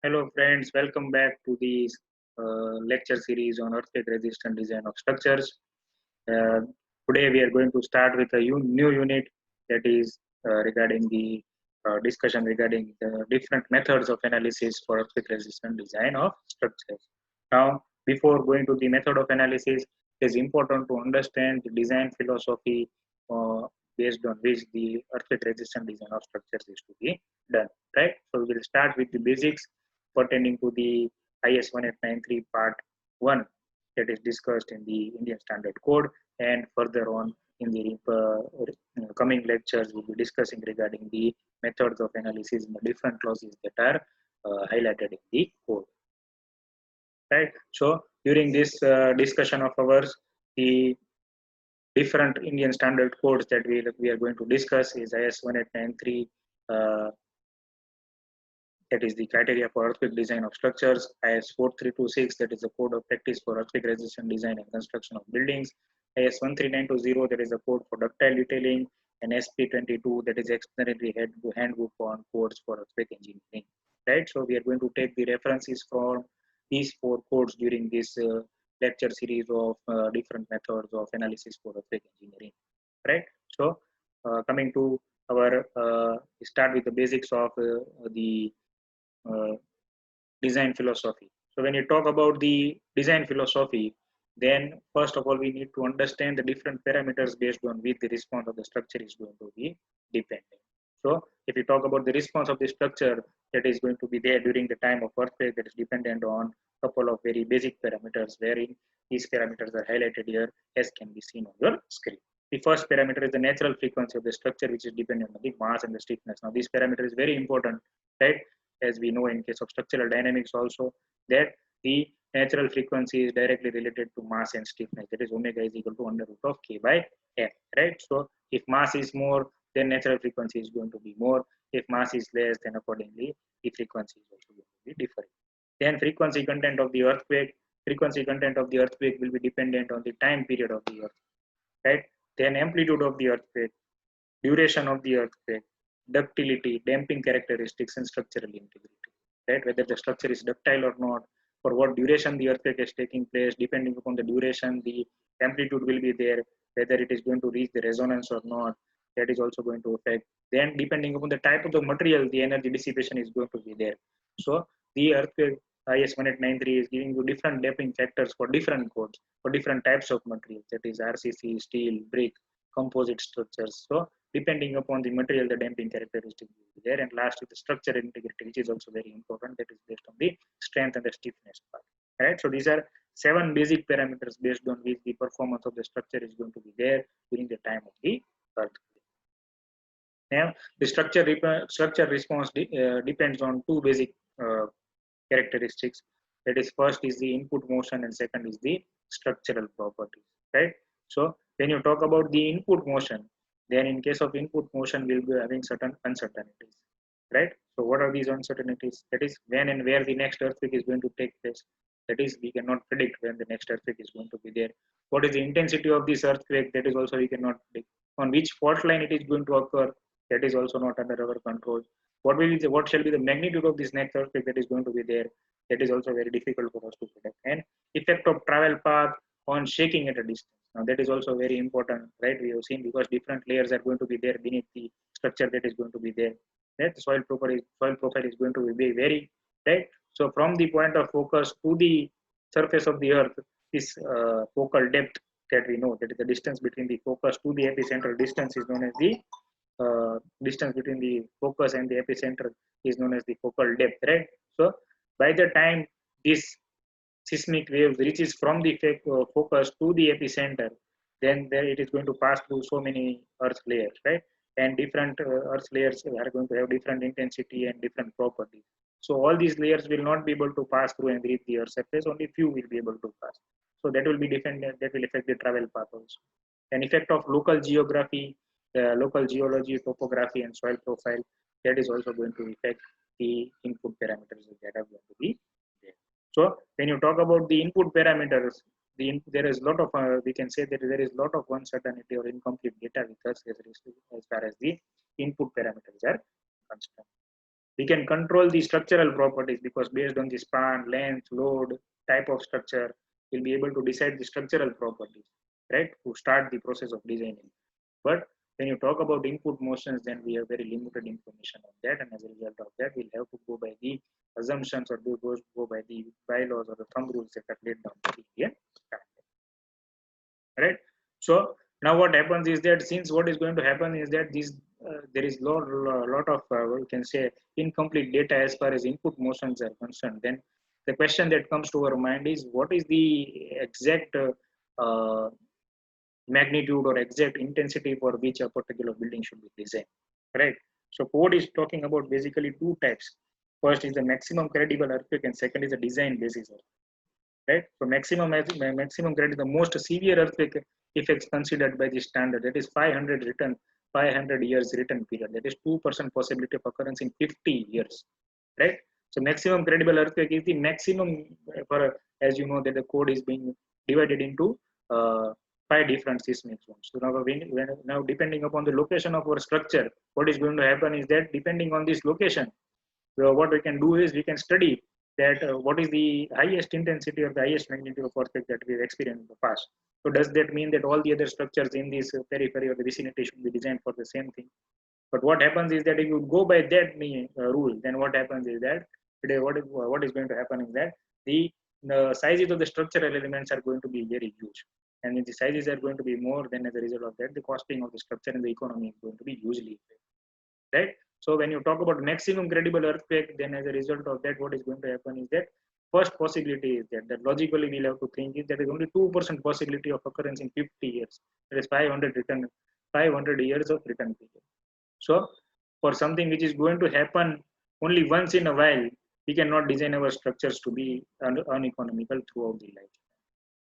Hello friends, welcome back to the lecture series on earthquake resistant design of structures. Uh, Today we are going to start with a new unit that is regarding the discussion regarding the different methods of analysis for earthquake resistant design of structures. Now, before going to the method of analysis, it is important to understand the design philosophy uh, based on which the earthquake resistant design of structures is to be done. Right. So we will start with the basics pertaining to the IS 1893 Part 1 that is discussed in the Indian Standard Code, and further on in the coming lectures we'll be discussing regarding the methods of analysis in the different clauses that are highlighted in the code. Right. So during this discussion of ours, the different Indian Standard codes that we are going to discuss is IS 1893. That is the criteria for earthquake design of structures, IS 4326, that is the code of practice for earthquake resistant design and construction of buildings, IS 13920, that is the code for ductile detailing, and SP 22, that is explanatory handbook on codes for earthquake engineering. Right, so we are going to take the references from these four codes during this lecture series of different methods of analysis for earthquake engineering. Right, so coming to our start with the basics of the uh, design philosophy. So when you talk about the design philosophy, then first of all we need to understand the different parameters based on which the response of the structure is going to be dependent. So if you talk about the response of the structure that is going to be there during the time of earthquake, that is dependent on a couple of very basic parameters, wherein these parameters are highlighted here as can be seen on your screen. The first parameter is the natural frequency of the structure, which is dependent on the mass and the stiffness. Now this parameter is very important, right? As we know in case of structural dynamics also, that the natural frequency is directly related to mass and stiffness. That is omega is equal to under root of k by m, right? So if mass is more, then natural frequency is going to be more. If mass is less, then accordingly the frequency is also going to be different. Then frequency content of the earthquake. Frequency content of the earthquake will be dependent on the time period of the earthquake, right? Then amplitude of the earthquake, duration of the earthquake, ductility, damping characteristics, and structural integrity. Right, whether the structure is ductile or not, for what duration the earthquake is taking place, depending upon the duration, the amplitude will be there, whether it is going to reach the resonance or not, that is also going to affect. Then, depending upon the type of the material, the energy dissipation is going to be there. So, the earthquake IS 1893 is giving you different damping factors for different codes, for different types of materials, that is RCC, steel, brick, composite structures. So, depending upon the material, the damping characteristic will be there. And last is the structure integrity, which is also very important. That is based on the strength and the stiffness part. Right. So these are 7 basic parameters based on which the performance of the structure is going to be there during the time of the earthquake. Now, the structure response depends on two basic uh, characteristics. That is, first is the input motion, and second is the structural properties. Right. So when you talk about the input motion, then in case of input motion, we'll be having certain uncertainties. Right. So what are these uncertainties? That is when and where the next earthquake is going to take place. That is, we cannot predict when the next earthquake is going to be there. What is the intensity of this earthquake? That is also we cannot predict. On which fault line it is going to occur? That is also not under our control. What shall be the magnitude of this next earthquake that is going to be there? That is also very difficult for us to predict. And effect of travel path on shaking at a distance. Now that is also very important, right? We have seen because different layers are going to be there beneath the structure that is going to be there. That soil profile is going to be very, right. So from the point of focus to the surface of the earth, this focal depth that we know, that is the distance between the focus to the epicenter distance, is known as the distance between the focus and the epicenter is known as the focal depth, right? So by the time this seismic wave reaches from the focus to the epicenter, then there it is going to pass through so many earth layers, right? And different earth layers are going to have different intensity and different properties. So all these layers will not be able to pass through and reach the earth surface. Only few will be able to pass. So that will be different. That will affect the travel path also. An effect of local geography, local geology, topography, and soil profile, that is also going to affect the input parameters that are going to be there. So when you talk about the input parameters, there is a lot of we can say that there is a lot of uncertainty or incomplete data with us as far as the input parameters are concerned. We can control the structural properties because based on the span, length, load, type of structure, we'll be able to decide the structural properties, right, to start the process of designing. But when you talk about input motions, then we have very limited information on that, and as a result of that, we'll have to go by the assumptions or go by the bylaws or the thumb rules that are laid down by the Indian standard, right? So now what happens is that since what is going to happen is that there is lot of we can say incomplete data as far as input motions are concerned, then the question that comes to our mind is what is the exact magnitude or exact intensity for which a particular building should be designed, right? So code is talking about basically two types. First is the maximum credible earthquake, and second is the design basis earthquake, right? So maximum credit, the most severe earthquake effects considered by the standard, that is 500 years written period. That is 2% possibility of occurrence in 50 years, right? So maximum credible earthquake is the maximum for, as you know, that the code is being divided into 5 different seismic zones. So now depending upon the location of our structure, what is going to happen is that depending on this location, what we can do is we can study that what is the highest intensity or the highest magnitude of earthquake that we've experienced in the past. So does that mean that all the other structures in this periphery or the vicinity should be designed for the same thing? But what happens is that if you go by that rule, then what happens is that today what is going to happen is that the sizes of the structural elements are going to be very huge. And if the sizes are going to be more, then as a result of that, the costing of the structure and the economy is going to be hugely, right? So when you talk about maximum credible earthquake, then as a result of that, what is going to happen is that first possibility is that logically we'll have to think is that there is only 2% possibility of occurrence in 50 years. That is 500 years of return period. So for something which is going to happen only once in a while, we cannot design our structures to be uneconomical throughout the life.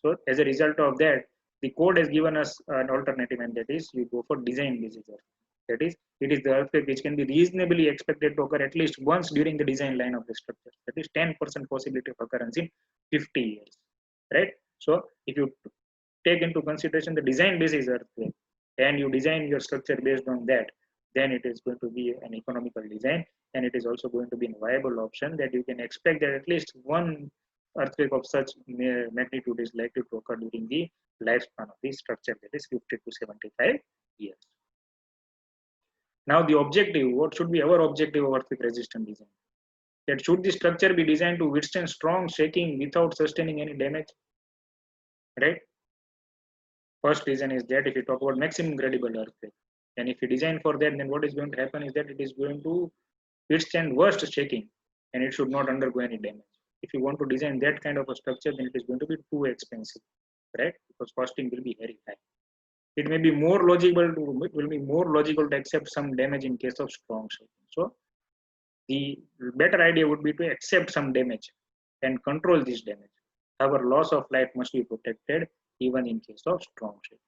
So as a result of that, the code has given us an alternative, and that is you go for design basis earthquake. That is, it is the earthquake which can be reasonably expected to occur at least once during the design line of the structure. That is 10% possibility of occurrence in 50 years, right? So if you take into consideration the design basis earthquake and you design your structure based on that, then it is going to be an economical design, and it is also going to be a viable option that you can expect that at least one earthquake of such magnitude is likely to occur during the lifespan of the structure, that is 50 to 75 years. Now the objective, what should be our objective of earthquake resistant design? That should the structure be designed to withstand strong shaking without sustaining any damage, right? First reason is that if you talk about maximum credible earthquake, and if you design for that, then what is going to happen is that it is going to withstand worst shaking, and it should not undergo any damage. If you want to design that kind of a structure, then it is going to be too expensive, right? Because costing will be very high. It may be more logical to accept some damage in case of strong shaking. So the better idea would be to accept some damage and control this damage. Our loss of life must be protected even in case of strong shaking.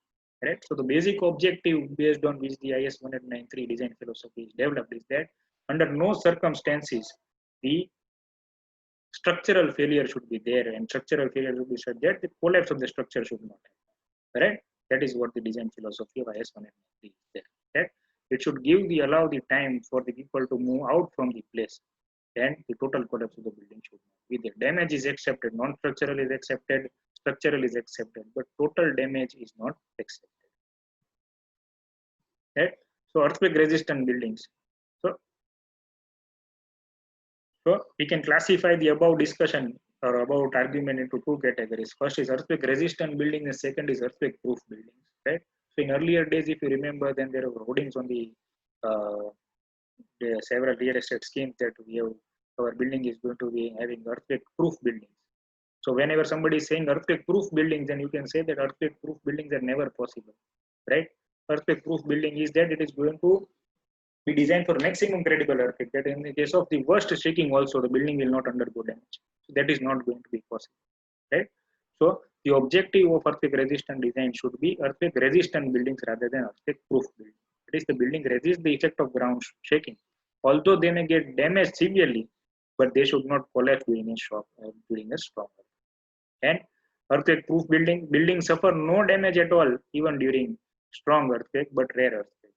Right? So the basic objective based on which the IS 1893 design philosophy is developed is that under no circumstances the structural failure should be there, and structural failure should be such that the collapse of the structure should not happen. Right? That is what the design philosophy of IS 1893 is there. Right? It should allow the time for the people to move out from the place, and the total collapse of the building should not be there. Damage is accepted, non-structural is accepted, structural is accepted, but total damage is not accepted. Right? So earthquake resistant buildings. So we can classify the above discussion or about argument into two categories. First is earthquake resistant buildings, and second is earthquake proof buildings. Right? So in earlier days, if you remember, then there were hoardings on the several real estate schemes that we have. Our building is going to be having earthquake proof buildings. So whenever somebody is saying earthquake proof buildings, then you can say that earthquake proof buildings are never possible, right? Earthquake proof building is that it is going to be designed for maximum credible earthquake. That in the case of the worst shaking, also the building will not undergo damage. So that is not going to be possible, right? So the objective of earthquake resistant design should be earthquake resistant buildings rather than earthquake proof buildings. That is, the building resists the effect of ground shaking, although they may get damaged severely, but they should not collapse during a shock or during a storm. And earthquake proof buildings suffer no damage at all even during strong earthquake but rare earthquakes,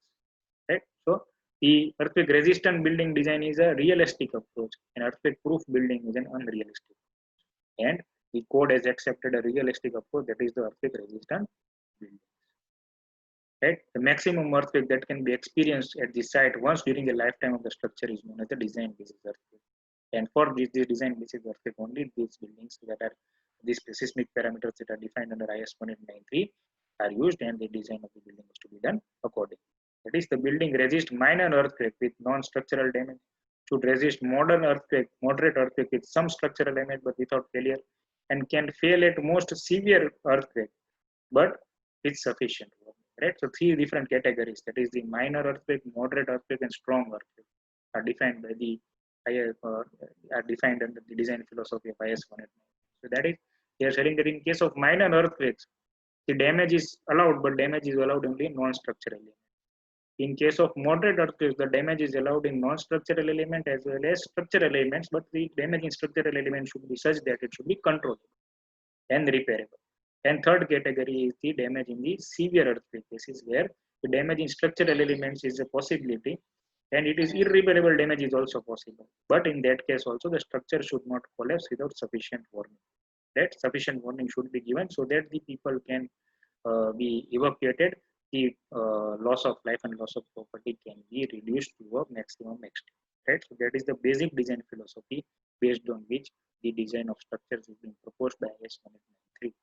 right? So The earthquake resistant building design is a realistic approach, and earthquake proof building is an unrealistic. And the code has accepted a realistic approach, that is the earthquake resistant building. Right? The maximum earthquake that can be experienced at the site once during the lifetime of the structure is known as the design basis earthquake. And for this design basis earthquake, only these buildings that are these seismic parameters that are defined under IS 1893 are used, and the design of the building is to be done accordingly. That is, the building resist minor earthquake with non-structural damage, should resist modern earthquake, moderate earthquake with some structural damage but without failure, and can fail at most severe earthquake, but with sufficient warning. Right? So three different categories, that is the minor earthquake, moderate earthquake, and strong earthquake, are defined by the are defined under the design philosophy of IS 189. So that is, they are saying that in case of minor earthquakes, the damage is allowed, but damage is allowed only in non-structural element. In case of moderate earthquakes, the damage is allowed in non-structural element as well as structural elements, but the damage in structural element should be such that it should be controllable and repairable. And third category is the damage in the severe earthquake cases, where the damage in structural elements is a possibility, and it is irreparable damage is also possible. But in that case also, the structure should not collapse without sufficient warning. That sufficient warning should be given so that the people can be evacuated. The loss of life and loss of property can be reduced to a maximum extent. Right? So that is the basic design philosophy based on which the design of structures is being proposed by IS 193.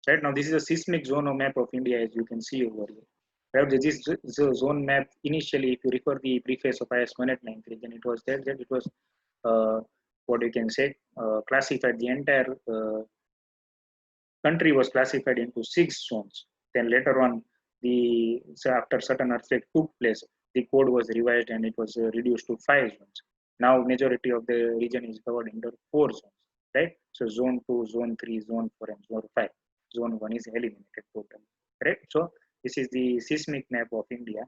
Right now, this is a seismic zone map of India, as you can see over here. Right, this is the zone map. Initially, if you refer the preface of IS 1893, then it was there that it was what you can say classified. The entire country was classified into 6 zones. Then later on, after certain earthquake took place, the code was revised and it was reduced to 5 zones. Now, majority of the region is covered under 4 zones. Right? So, zone 2, zone 3, zone 4, and zone 5. Zone 1 is eliminated totally. Right? So, this is the seismic map of India,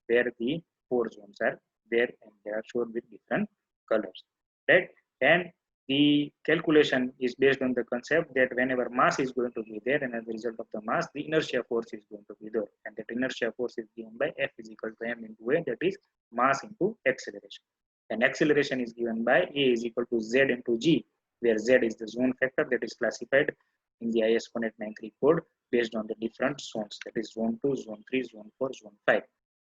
where the 4 zones are there and they are shown with different colors. Right? And the calculation is based on the concept that whenever mass is going to be there, and as a result of the mass, the inertia force is going to be there, and that inertia force is given by F is equal to m into a, that is mass into acceleration. And acceleration is given by A is equal to Z into G, where Z is the zone factor that is classified in the IS 1893 code based on the different zones, that is zone 2, zone 3, zone 4, zone 5.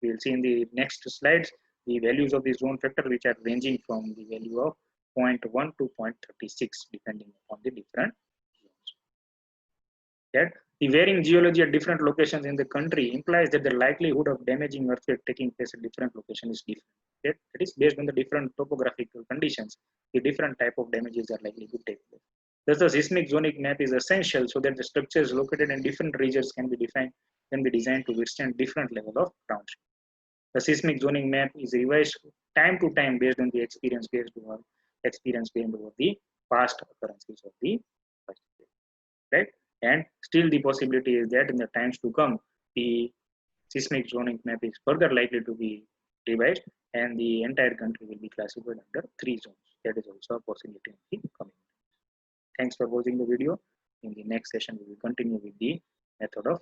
We will see in the next slides the values of the zone factor, which are ranging from the value of 0.1 to 0.36 depending upon the different zones. That the varying geology at different locations in the country implies that the likelihood of damaging earthquake taking place at different locations is different. That is based on the different topographical conditions, the different type of damages are likely to take place. Thus, the seismic zonic map is essential so that the structures located in different regions can be designed to withstand different level of ground. The seismic zoning map is revised time to time based on the experience gained over the past occurrences of the earthquake. Right? And still the possibility is that in the times to come, the seismic zoning map is further likely to be revised and the entire country will be classified under 3 zones. That is also a possibility in the coming. Thanks for watching the video. In the next session, we will continue with the method of